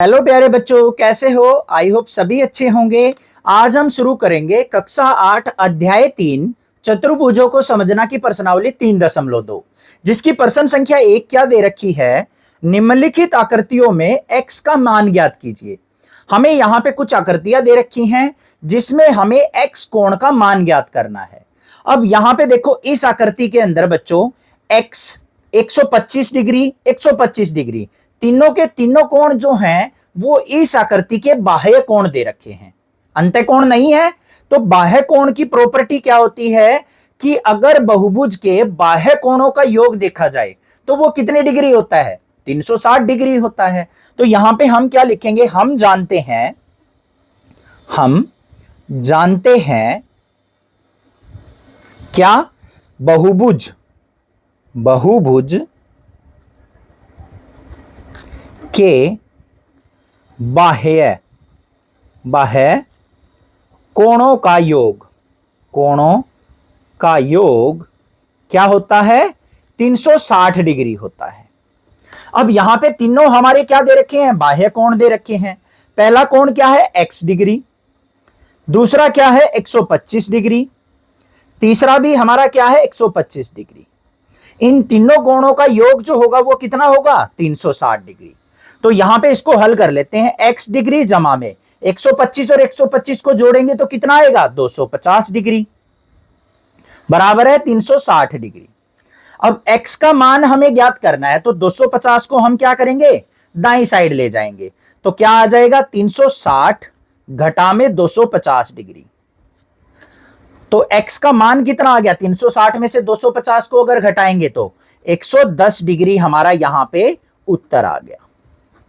Hello प्यारे बच्चों, कैसे हो? आई होप सभी अच्छे होंगे। आज हम शुरू करेंगे कक्षा 8 अध्याय 3 चतुर्भुजों को समझना की प्रश्नावली 3.2, जिसकी प्रश्न संख्या 1 क्या दे रखी है। निम्नलिखित आकृतियों में x का मान ज्ञात कीजिए। हमें यहाँ पे कुछ आकृतियां दे रखी हैं जिसमें हमें x कोण का मान ज्ञात करना है। अब यहाँ पे देखो, इस आकृति के अंदर बच्चों x 125 डिग्री 125 डिग्री तीनों के तीनों कोण जो हैं वो इस आकृति के बाह्य कोण दे रखे हैं, अंत्य कोण नहीं है। तो बाह्य कोण की प्रॉपर्टी क्या होती है कि अगर बहुभुज के बाह्य कोणों का योग देखा जाए तो वो कितने डिग्री होता है? 360 डिग्री होता है। तो यहां पे हम क्या लिखेंगे? हम जानते हैं क्या? बहुभुज के बाह्य कोणों का योग क्या होता है? 360 डिग्री होता है। अब यहां पे तीनों हमारे क्या दे रखे हैं? बाह्य कोण दे रखे हैं। पहला कोण क्या है? x degree. दूसरा क्या है? 125 डिग्री। तीसरा भी हमारा क्या है? 125 डिग्री। इन तीनों कोणों का योग जो होगा वो कितना होगा? 360 डिग्री। तो यहां पे इसको हल कर लेते हैं। x डिग्री जमा में 125 और 125 को जोड़ेंगे तो कितना आएगा? 250 डिग्री बराबर है 360 डिग्री। अब x का मान हमें ज्ञात करना है तो 250 को हम क्या करेंगे? दाईं साइड ले जाएंगे तो क्या आ जाएगा? 360 घटा में 250 डिग्री। तो x का मान कितना आ गया? 360 में से 250 को अगर घटाएंगे तो 110 डिग्री हमारा यहां पे उत्तर आ गया।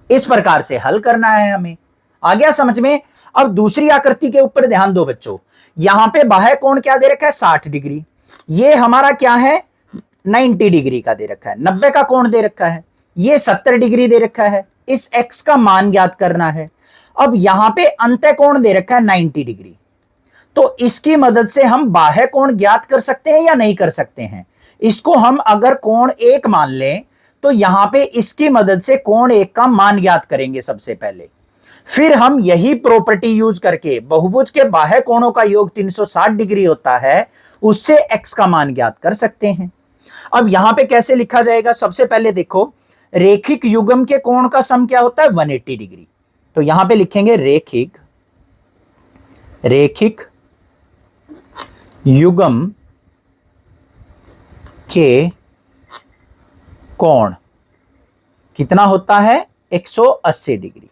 इस प्रकार से हल करना है हमें। आ गया समझ में? अब दूसरी आकृति के ऊपर ध्यान दो बच्चों। यहां पे बाह्य कोण क्या दे रखा है? 60 डिग्री। ये हमारा क्या है? 90 डिग्री का दे रखा है। 90 का कोण दे रखा है। ये 70 डिग्री दे रखा है। इस x का मान ज्ञात करना है। अब यहां पे अंत्य कोण दे रखा है 90 डिग्री। तो इसकी मदद से हम बाह्य कोण ज्ञात कर सकते हैं या नहीं कर सकते हैं? इसको हम अगर कोण 1 मान लें तो यहां पे इसकी मदद से कोण 1 का मान ज्ञात करेंगे सबसे पहले। फिर हम यही प्रॉपर्टी यूज करके बहुभुज के बाह्य कोणों का योग 360 डिग्री होता है, उससे x का मान ज्ञात कर सकते हैं। अब यहां पे कैसे लिखा जाएगा? सबसे पहले देखो, रेखिक युग्म के कोण का सम क्या होता है? 180 डिग्री। तो यहां पे लिखेंगे रेखिक युग्म के कोण कितना होता है? 180 डिग्री।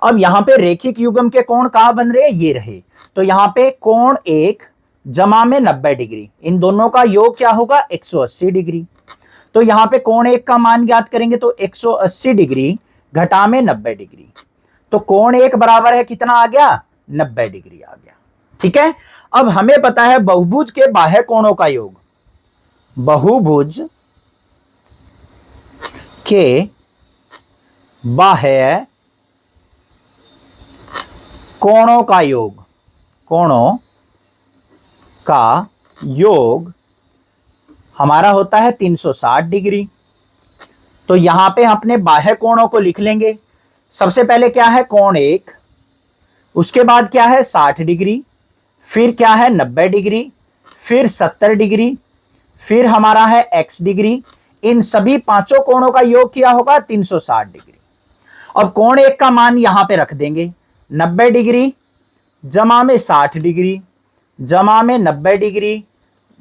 अब यहां पे रेखिक युग्म के कोण कहां बन रहे हैं? ये रहे। तो यहां पे कोण 1 जमा में 90 डिग्री, इन दोनों का योग क्या होगा? 180 डिग्री। तो यहां पे कोण 1 का मान ज्ञात करेंगे तो 180 डिग्री घटा में 90 डिग्री। तो कोण 1 बराबर है कितना आ गया? 90 डिग्री आ गया। ठीक है। अब हमें पता है बहुभुज के बाह्य कोणों का योग। बहुभुज के बाह्य कोणों का योग हमारा होता है 360 डिग्री। तो यहां पे अपने बाह्य कोणों को लिख लेंगे। सबसे पहले क्या है? कोण 1, उसके बाद क्या है? 60 डिग्री, फिर क्या है? 90 डिग्री, फिर 70 डिग्री, फिर हमारा है x डिग्री। इन सभी पांचों कोणों का योग किया होगा 360 डिग्री। अब कोण 1 का मान यहां पे रख देंगे। 90 डिग्री जमा में 60 डिग्री जमा में 90 डिग्री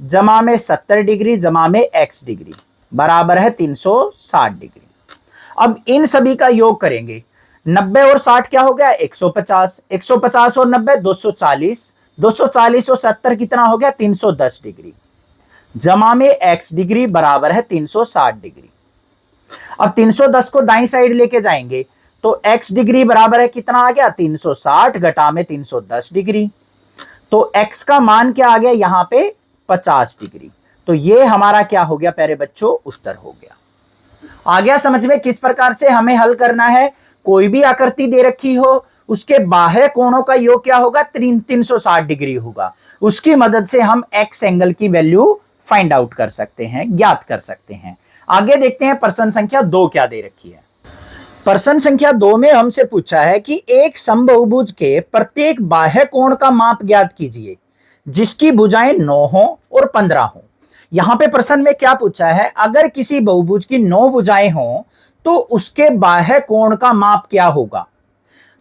जमा में 70 डिग्री जमा में x डिग्री बराबर है 360 डिग्री। अब इन सभी का योग करेंगे। 90 और 60 क्या हो गया? 150। 150 और 90 240। 240 और 70 कितना हो गया? 310 डिग्री जमा में x डिग्री बराबर है 360 डिग्री। अब 310 को दाईं साइड लेके जाएंगे तो x डिग्री बराबर है कितना आ गया? 360 घटा में 310 डिग्री। तो x का मान क्या आ गया? यहां पे 50 डिग्री। तो ये हमारा क्या हो गया प्यारे बच्चों? उत्तर हो गया। आ गया समझ में किस प्रकार से हमें हल करना है? कोई भी आकृति दे रखी हो, उसके बाह्य कोणों का योग क्या होगा? 360 डिग्री होगा। उसकी मदद से हम x एंगल की वैल्यू फाइंड आउट कर सकते हैं, ज्ञात कर सकते हैं। आगे देखते हैं प्रश्न संख्या 2 क्या दे रखी है। प्रश्न संख्या 2 में हमसे पूछा है कि एक समबाहुभुज के प्रत्येक बाह्य कोण का माप ज्ञात कीजिए जिसकी भुजाएं 9 हो और 15 हो। यहां पे प्रश्न में क्या पूछा है, अगर किसी बहुभुज की 9 भुजाएं हो तो उसके बाह्य कोण का माप क्या होगा।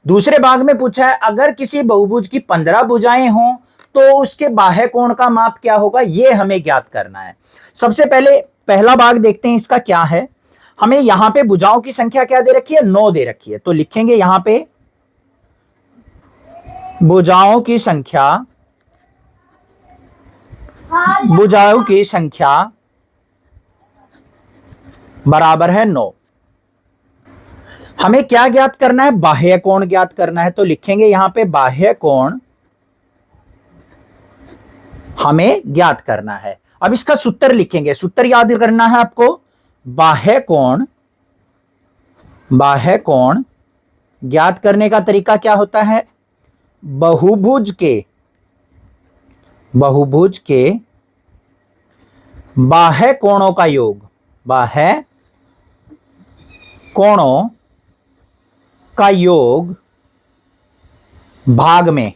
दूसरे भाग में पूछा है अगर किसी बहुभुज की 15 भुजाएं हो तो उसके बाह्य कोण का माप क्या होगा, यह हमें ज्ञात करना है। सबसे पहले पहला भाग देखते हैं, इसका क्या है। हमें यहां पे भुजाओं की संख्या क्या दे रखी है, 9 दे रखी है। तो लिखेंगे यहां पे भुजाओं की संख्या, भुजाओं की संख्या बराबर है 9। हमें क्या ज्ञात करना है, बाह्य कोण ज्ञात करना है। तो लिखेंगे यहां पे बाह्य कोण हमें ज्ञात करना है। अब इसका सूत्र लिखेंगे, सूत्र याद करना है आपको। बाह्य कोण ज्ञात करने का तरीका क्या होता है, बहुभुज के बाह्य कोणों का योग, बाह्य कोणों का योग भाग में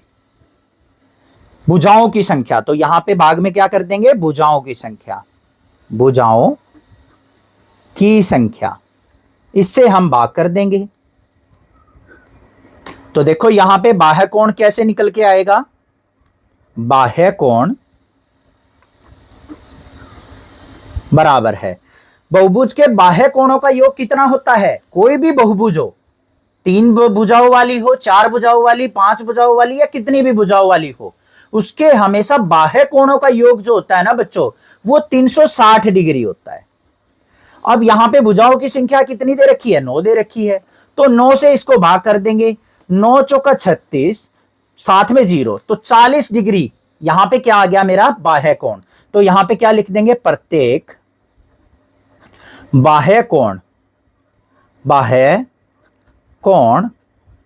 भुजाओं की संख्या। तो यहां पे भाग में क्या कर देंगे, भुजाओं की संख्या, भुजाओं की संख्या, इससे हम भाग कर देंगे। तो देखो यहां पे बाह्य कोण कैसे निकल के आएगा, बाह्य कोण बराबर है, बहुभुज के बाह्य कोणों का योग कितना होता है, कोई भी बहुभुज हो, 3 भुजाओं वाली हो, 4 भुजाओं वाली, 5 भुजाओं वाली, या कितनी भी भुजाओं वाली हो, उसके हमेशा बाह्य कोणों का योग जो होता है ना बच्चों, वो 360 डिग्री होता है। अब यहां पे भुजाओं की संख्या कितनी दे रखी है, 9 दे रखी है। तो 9 से इसको भाग कर देंगे, 9 चौका 36, साथ में 0, तो 40 डिग्री यहां पे क्या आ गया मेरा, बाह्य कोण। तो यहां पे क्या लिख देंगे, प्रत्येक बाह्य कोण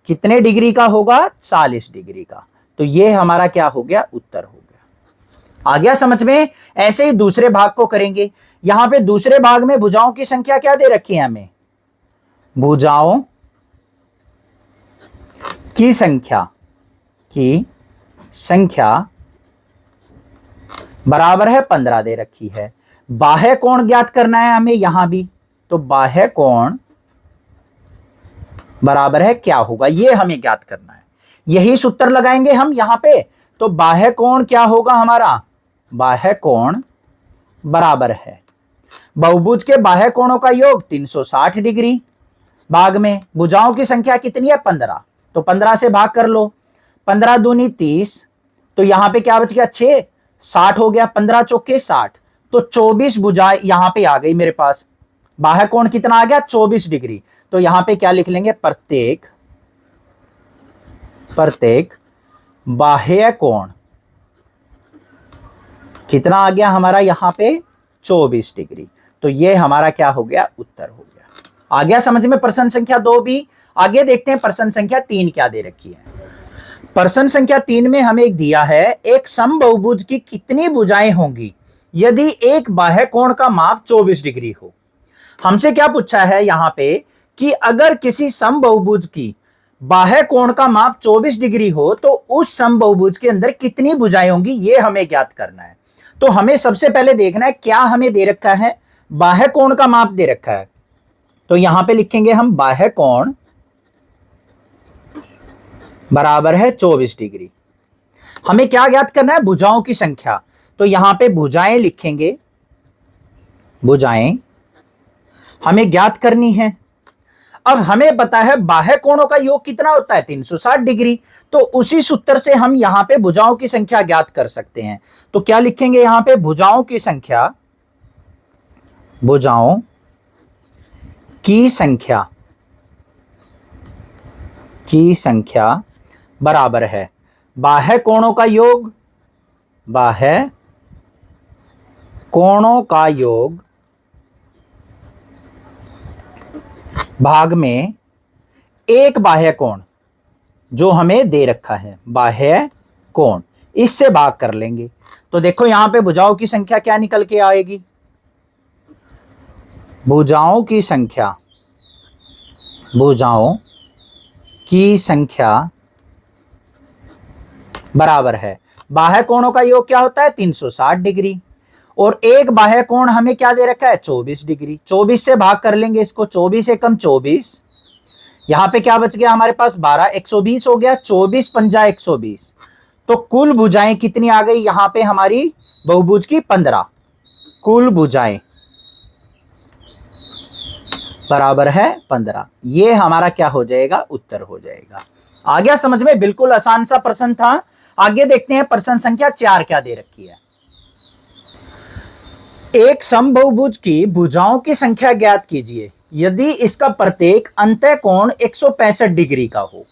कितने डिग्री का होगा, 40 डिग्री का। तो ये हमारा क्या हो गया, उत्तर हो गया। आ गया समझ में। ऐसे ही दूसरे भाग को करेंगे। यहां पे दूसरे भाग में भुजाओं की संख्या क्या दे रखी है हमें, भुजाओं की संख्या बराबर है 15 दे रखी है। बाह्य कोण ज्ञात करना है हमें यहां भी, तो बाह्य कोण बराबर है क्या होगा, यह हमें ज्ञात करना है। यही सूत्र लगाएंगे हम यहां पे। तो बाह्य कोण क्या होगा हमारा, बाह्य कोण बराबर है बहुभुज के बाह्य कोणों का योग 360 डिग्री, भाग में भुजाओं की संख्या कितनी है, 15। तो 15 से भाग कर लो, 15 दूनी 30, तो यहां पे क्या बच गया, 6, 60 हो गया, 15 चौके 60, तो 24 भुजाएं यहां पे आ गई मेरे पास। बाह्य कोण कितना आ गया, 24 डिग्री। तो यहां पे क्या लिख लेंगे, प्रत्येक बाह्य कोण कितना आ गया हमारा यहां पे, 24 डिग्री। तो ये हमारा क्या हो गया, उत्तर हो गया। आ गया समझ में प्रश्न संख्या 2 भी। आगे देखते हैं प्रश्न संख्या 3 क्या दे रखी है। प्रश्न संख्या 3 में हमें एक दिया है, एक समबाहुभुज की कितनी भुजाएं होंगी यदि एक बाह्य कोण का माप 24 डिग्री हो। हमसे क्या पूछा है यहां पे कि अगर किसी समबाहुभुज की बाह्य कोण का माप 24 डिग्री हो तो उस समबाहुभुज के अंदर कितनी भुजाएं होंगी, यह हमें ज्ञात करना है। तो हमें सबसे पहले देखना है क्या हमें दे रखा है, बाह्य कोण का माप दे रखा है। तो यहां पे लिखेंगे हम बाह्य कोण बराबर है 24 डिग्री। हमें क्या ज्ञात करना है, भुजाओं की संख्या। तो यहां पे भुजाएं लिखेंगे, भुजाएं हमें ज्ञात करनी है। अब हमें पता है बाह्य कोणों का योग कितना होता है, 360 डिग्री। तो उसी सूत्र से हम यहां पे भुजाओं की संख्या ज्ञात कर सकते हैं। तो क्या लिखेंगे यहां पे, भुजाओं की संख्या, भुजाओं की संख्या बराबर है बाह्य कोणों का योग, बाह्य कोणों का योग भाग में एक बाह्य कोण जो हमें दे रखा है, बाह्य कोण, इससे भाग कर लेंगे। तो देखो यहां पे भुजाओं की संख्या क्या निकल के आएगी, भुजाओं की संख्या भुजाओं की संख्या बराबर है, बाह्य कोणों का योग क्या होता है 360 डिग्री, और एक बाह्य कोण हमें क्या दे रखा है 24 डिग्री। 24 से भाग कर लेंगे इसको, 24 एकम 24, यहां पे क्या बच गया हमारे पास 12, 120 हो गया, 24 पंजा 120। तो कुल भुजाएं कितनी आ गई यहां पे हमारी बहुभुज की 15। कुल भुजाएं बराबर है 15। ये हमारा क्या हो जाएगा, उत्तर हो जाएगा। आ गया समझ में, बिल्कुल आसान सा प्रश्न था। आगे देखते हैं प्रश्न संख्या 4 क्या दे रखी है। एक समबहुभुज की भुजाओं की संख्या ज्ञात कीजिए यदि इसका प्रत्येक अंतःकोण 165 डिग्री का हो।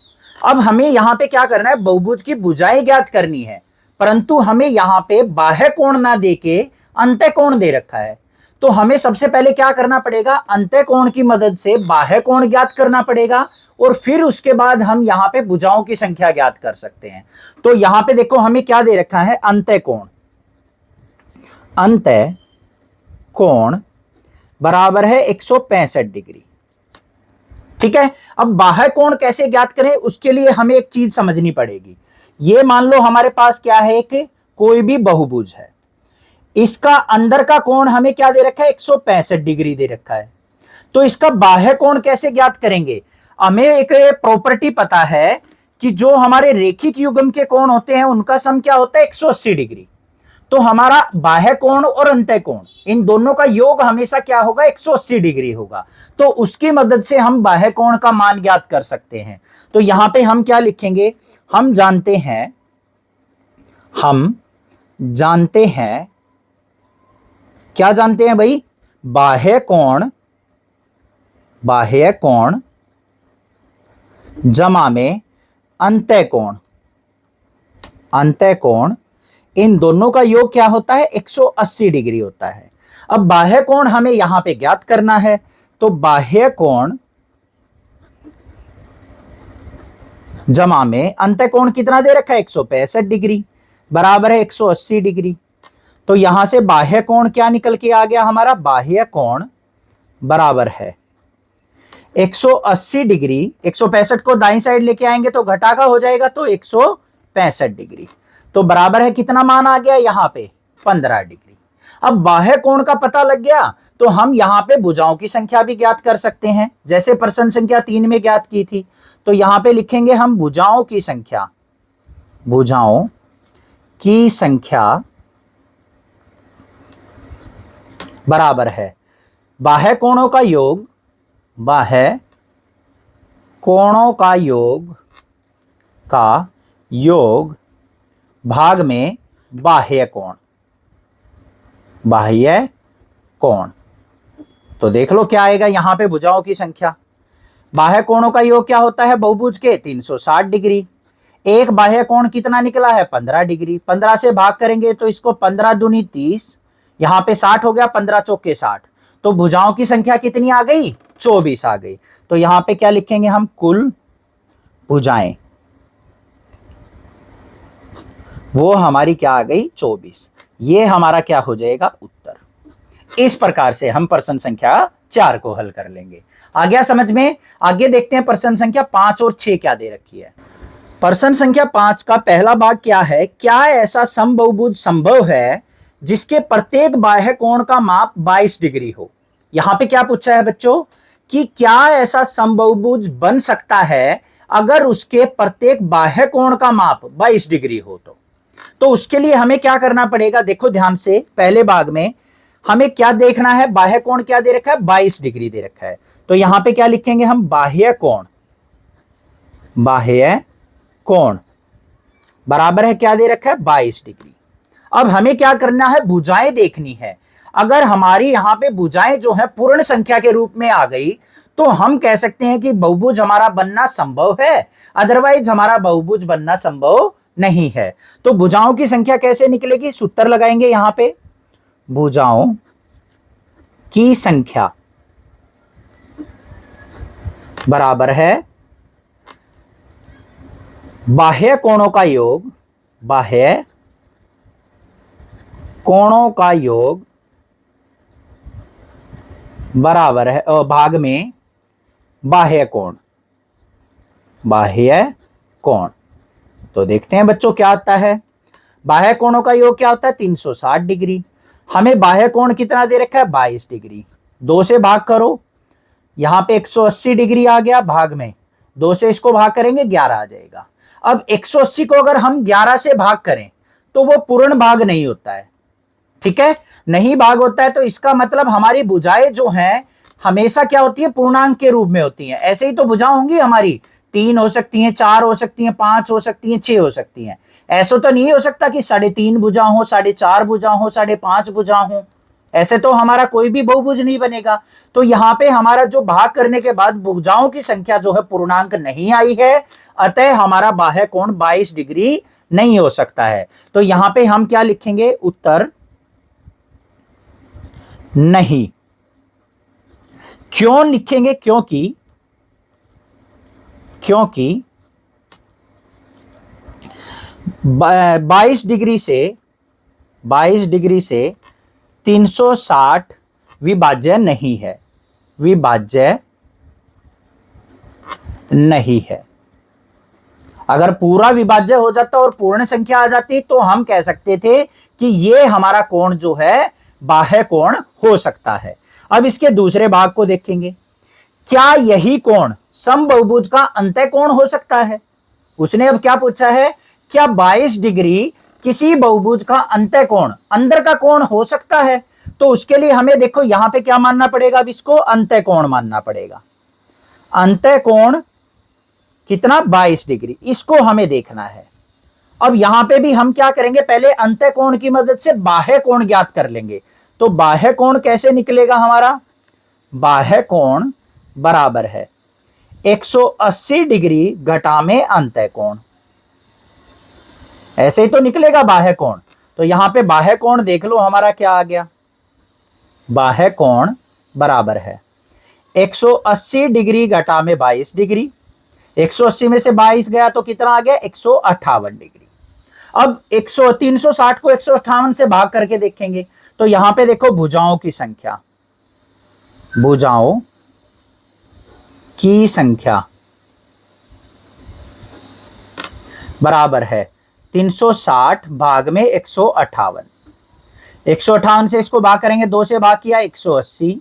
अब हमें यहां पे क्या करना है, बहुभुज की भुजाएं ज्ञात करनी है, परंतु हमें यहां पे बाह्य कोण ना देके अंतःकोण दे रखा है। तो हमें सबसे पहले क्या करना पड़ेगा, अंतःकोण की मदद से बाह्य कोण ज्ञात करना पड़ेगा, और फिर उसके बाद हम यहां पे भुजाओं की संख्या ज्ञात कर सकते हैं। तो यहां पे देखो हमें क्या दे रखा है, अंतःकोण, अंतःकोण बराबर है 165 डिग्री। ठीक है, अब बाह्य कोण कैसे ज्ञात करें, उसके लिए हमें एक चीज समझनी पड़ेगी। ये मान लो हमारे पास क्या है कि कोई भी बहुभुज है, इसका अंदर का कोण हमें क्या दे रखा है 165 डिग्री दे रखा है। तो इसका बाह्य कोण कैसे ज्ञात करेंगे, हमें एक प्रॉपर्टी पता है कि जो हमारे रेखिक युग्म के कोण होते हैं उनका सम क्या होता है 180 डिग्री। तो हमारा बाह्य कोण और अंतःकोण इन दोनों का योग हमेशा क्या होगा 180 डिग्री होगा। तो उसकी मदद से हम बाह्य कोण का मान ज्ञात कर सकते हैं। तो यहां पे हम क्या लिखेंगे, हम जानते हैं क्या जानते हैं भाई, बाह्य कोण जमा में अंतःकोण, इन दोनों का योग क्या होता है 180 डिग्री होता है। अब बाह्य कोण हमें यहां पे ज्ञात करना है, तो बाह्य कोण जमा में अंतःकोण कितना दे रखा है 165 डिग्री बराबर है 180 डिग्री। तो यहां से बाह्य कोण क्या निकल के आ गया हमारा, बाह्य कोण बराबर है 180 डिग्री, 165 को दाईं साइड लेके आएंगे तो घटा का हो जाएगा, तो 165 डिग्री। तो बराबर है कितना मान आ गया यहां पे 15 डिग्री। अब बाह्य कोण का पता लग गया तो हम यहां पे भुजाओं की संख्या भी ज्ञात कर सकते हैं, जैसे प्रश्न संख्या 3 में ज्ञात की थी। तो यहां पे लिखेंगे हम भुजाओं की संख्या बराबर है बाह्य कोणों का योग भाग में बाह्य कोण। तो देख लो क्या आएगा यहां पे भुजाओं की संख्या। बाह्य कोणों का योग क्या होता है बहुभुज के 360 डिग्री। एक बाह्य कोण कितना निकला है 15 डिग्री, 15 से भाग करेंगे तो इसको 15 दूनी 30, यहां पे 60 हो गया, 15 चौके 60। तो भुजाओं की संख्या कितनी आ गई 24 आ गई। तो यहां पे क्या लिखेंगे हम, कुल भुजाएं वो हमारी क्या आ गई 24। ये हमारा क्या हो जाएगा उत्तर। इस प्रकार से हम प्रश्न संख्या 4 को हल कर लेंगे। आ गया समझ में। आगे देखते हैं प्रश्न संख्या 5 और 6 क्या दे रखी है। प्रश्न संख्या 5 का पहला भाग क्या है, क्या ऐसा समबहुभुज संभव है जिसके प्रत्येक बाह्य कोण का माप 22 डिग्री हो। यहां पे क्या पूछा है बच्चों कि क्या ऐसा समबहुभुज बन सकता है अगर उसके प्रत्येक बाह्य कोण का माप 22 डिग्री हो। तो उसके लिए हमें क्या करना पड़ेगा, देखो ध्यान से, पहले भाग में हमें क्या देखना है, बाह्य कोण क्या दे रखा है 22 डिग्री दे रखा है। तो यहां पे क्या लिखेंगे हम, बाह्य कोण बराबर है क्या दे रखा है 22 डिग्री। अब हमें क्या करना है, भुजाएं देखनी है। अगर हमारी यहां पे भुजाएं जो है पूर्ण संख्या के रूप में आ गई तो हम कह सकते हैं कि बहुभुज हमारा बनना संभव है, अदरवाइज हमारा बहुभुज बनना संभव नहीं है। तो भुजाओं की संख्या कैसे निकलेगी, सूत्र लगाएंगे यहां पे, भुजाओं की संख्या बराबर है बाह्य कोणों का योग बराबर है भाग में बाह्य कोण, बाह्य कोण। तो देखते हैं बच्चों क्या आता है। बाह्य कोणों का योग क्या होता है 360 डिग्री। हमें बाह्य कोण कितना दे रखा है 22 डिग्री। 2 से भाग करो, यहां पे 180 डिग्री आ गया भाग में, 2 से इसको भाग करेंगे 11 आ जाएगा। अब 180 को अगर हम 11 से भाग करें तो वो पूर्ण भाग नहीं होता है, ठीक है, नहीं भाग होता है। तो इसका मतलब हमारी भुजाएं जो हैं हमेशा क्या होती है पूर्णांक के रूप में होती हैं। ऐसे ही तो भुजाएं होंगी हमारी, 3 हो सकती हैं, 4 हो सकती हैं, 5 हो सकती हैं, 6 हो सकती हैं। ऐसा तो नहीं हो सकता कि 3.5 भुजा हो, 4.5 भुजा हो, 5.5 भुजा हो। ऐसे तो हमारा कोई भी बहुभुज नहीं बनेगा। तो यहां पे हमारा जो भाग करने के बाद भुजाओं की संख्या जो है पूर्णांक नहीं आई है, अतः हमारा बाह्य कोण 22 डिग्री नहीं हो सकता है। तो यहां पे हम क्या लिखेंगे, उत्तर नहीं। क्यों लिखेंगे, क्योंकि 22 डिग्री से 360 विभाज्य नहीं है, विभाज्य नहीं है। अगर पूरा विभाज्य हो जाता और पूर्ण संख्या आ जाती तो हम कह सकते थे कि ये हमारा कोण जो है बाह्य कोण हो सकता है। अब इसके दूसरे भाग को देखेंगे, क्या यही कोण समबहुभुज का अंतः कोण हो सकता है। उसने अब क्या पूछा है, क्या 22 डिग्री किसी बहुभुज का अंतः कोण, अंदर का कोण हो सकता है। तो उसके लिए हमें देखो यहां पे क्या मानना पड़ेगा, अब इसको अंतः कोण मानना पड़ेगा। अंतः कोण कितना 22 डिग्री, इसको हमें देखना है। अब यहां पे भी हम क्या करेंगे, पहले अंतः कोण की मदद से बाह्य कोण ज्ञात कर लेंगे। तो बाह्य कोण कैसे निकलेगा हमारा, बाह्य कोण बराबर है 180 डिग्री घटा में अंतः कोण, ऐसे ही तो निकलेगा बाह्य कोण। तो यहां पे बाह्य कोण देख लो हमारा क्या आ गया, बाह्य कोण बराबर है 180 डिग्री घटा में 22 डिग्री। 180 में से 22 गया तो कितना आ गया 158 डिग्री। अब 360 को 158 से भाग करके देखेंगे तो यहां पे देखो भुजाओं की संख्या, भुजाओं की संख्या बराबर है 360 भाग में 158। 158 से इसको भाग करेंगे, 2 से भाग किया 180,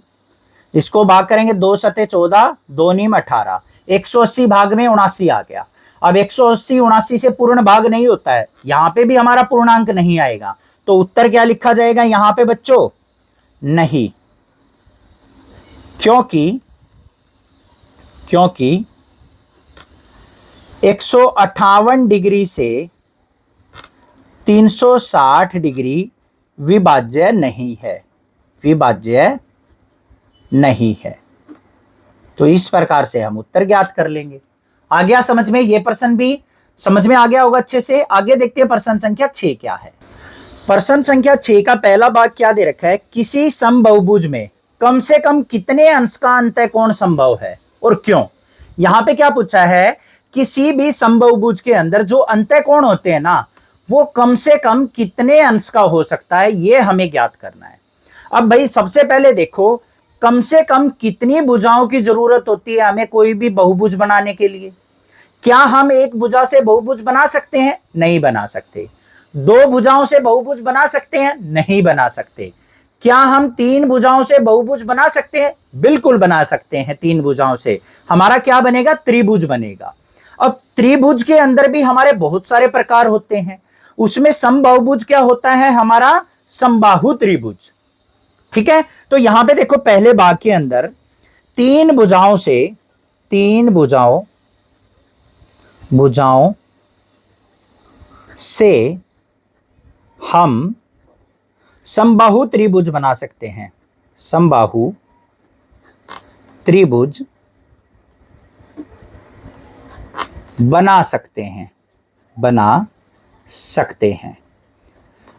इसको भाग करेंगे 2 सते 14, 2 नीम 18, 180 भाग में 79 आ गया। अब 180 79 से पूर्ण भाग नहीं होता है, यहां पे भी हमारा पूर्णांक नहीं आएगा। तो उत्तर क्या लिखा जाएगा यहां पे बच्चों, नहीं। क्योंकि 158 डिग्री से 360 डिग्री विभाज्य नहीं है, विभाज्य नहीं है। तो इस प्रकार से हम उत्तर ज्ञात कर लेंगे। आ गया समझ में, ये प्रश्न भी समझ में आ गया होगा अच्छे से। आगे देखते हैं प्रश्न संख्या 6 क्या है। प्रश्न संख्या 6 का पहला भाग क्या दे रखा है, किसी समबहुभुज में कम से कम कितने अंश का अंतः कोण संभव है और क्यों। यहां पे क्या पूछा है, किसी भी समबहुभुज के अंदर जो अंतः कोण होते हैं ना, वो कम से कम कितने अंश का हो सकता है, ये हमें ज्ञात करना है। अब भाई सबसे पहले देखो, कम से कम कितनी भुजाओं की जरूरत होती है हमें कोई भी बहुभुज बनाने के लिए। क्या हम एक भुजा से बहुभुज बना सकते हैं, नहीं बना सकते। 2 भुजाओं से बहुभुज बना सकते हैं, नहीं बना सकते। क्या हम 3 भुजाओं से बहुभुज बना सकते हैं, बिल्कुल बना सकते हैं। 3 भुजाओं से हमारा क्या बनेगा, त्रिभुज बनेगा। अब त्रिभुज के अंदर भी हमारे बहुत सारे प्रकार होते हैं, उसमें समबाहुभुज क्या होता है हमारा, समबाहु त्रिभुज, ठीक है। तो यहां पे देखो पहले भाग के अंदर 3 भुजाओं से हम समबाहु त्रिभुज बना सकते हैं, समबाहु त्रिभुज बना सकते हैं।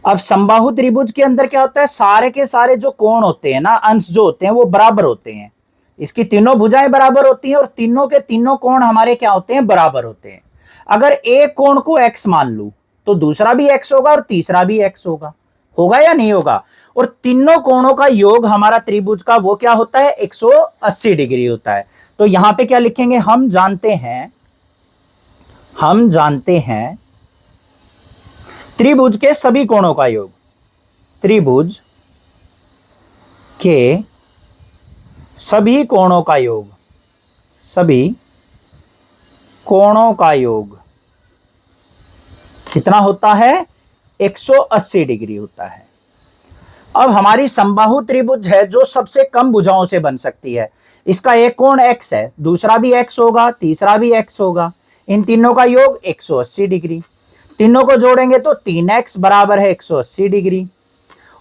अब समबाहु त्रिभुज के अंदर क्या होता है, सारे के सारे जो कोण होते हैं ना, अंश जो होते हैं वो बराबर होते हैं। इसकी तीनों भुजाएं बराबर होती हैं और तीनों के तीनों कोण हमारे क्या होते हैं, बराबर होते हैं। अगर एक कोण को x मान लूं तो दूसरा भी x होगा और तीसरा भी x होगा या नहीं होगा। और तीनों कोणों का योग हमारा त्रिभुज का वो क्या होता है, 180 डिग्री होता है। तो यहां पे क्या लिखेंगे, हम जानते हैं त्रिभुज के सभी कोणों का योग, त्रिभुज के सभी कोणों का योग, सभी कोणों का योग कितना होता है, 180 डिग्री होता है। अब हमारी समबाहु त्रिभुज है जो सबसे कम भुजाओं से बन सकती है। इसका एक कोण x है, दूसरा भी x होगा, तीसरा भी x होगा, इन तीनों का योग 180 डिग्री। तीनों को जोड़ेंगे तो 3x बराबर है 180 डिग्री,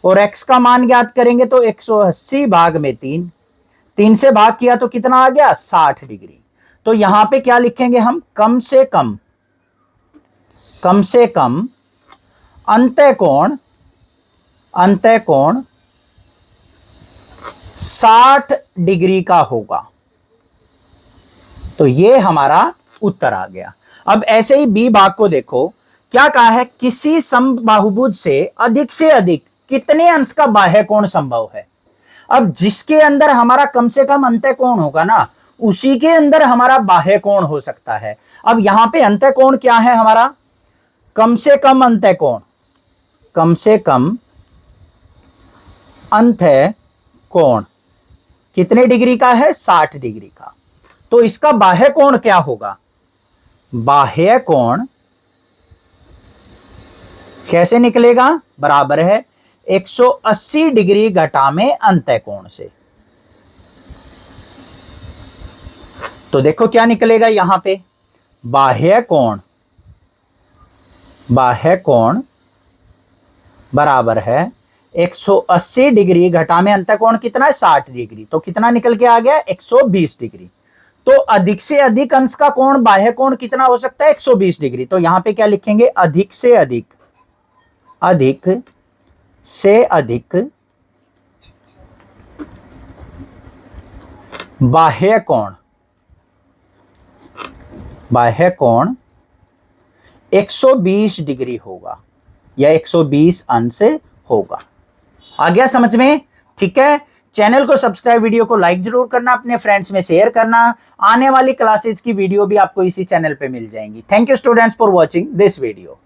और x का मान ज्ञात करेंगे तो 180 भाग में 3 से भाग किया तो कितना आ गया, 60 डिग्री। तो यहां पे क्या लिखेंगे हम, कम से कम अंतःकोण 60 डिग्री का होगा। तो ये हमारा उत्तर आ गया। अब ऐसे ही बी भाग को देखो, क्या कहा है, किसी समबाहुभुज से अधिक कितने अंश का बाह्य कोण संभव है। अब जिसके अंदर हमारा कम से कम अंतःकोण होगा ना, उसी के अंदर हमारा बाह्य कोण हो सकता है। अब यहां पे अंतःकोण क्या है हमारा, कम से कम अंतःकोण, कितने डिग्री का है, 60 डिग्री का। तो इसका बाह्य कोण क्या होगा, बाह्य कोण कैसे निकलेगा, बराबर है 180 डिग्री घटा में अंतःकोण से। तो देखो क्या निकलेगा यहां पे, बाह्य कोण बराबर है 180 डिग्री घटा में अंतःकोण कितना है, 60 डिग्री। तो कितना निकल के आ गया, 120 डिग्री। तो अधिक से अधिक अंश का कोण बाह्य कोण कितना हो सकता है, 120 डिग्री। तो यहां पे क्या लिखेंगे, अधिक से अधिक बाह्य कोण 120 डिग्री होगा या 120 अंश होगा। आ गया समझ में, ठीक है। चैनल को सब्सक्राइब, वीडियो को लाइक जरूर करना, अपने फ्रेंड्स में शेयर करना। आने वाली क्लासेस की वीडियो भी आपको इसी चैनल पे मिल जाएंगी। Thank you students for watching this video.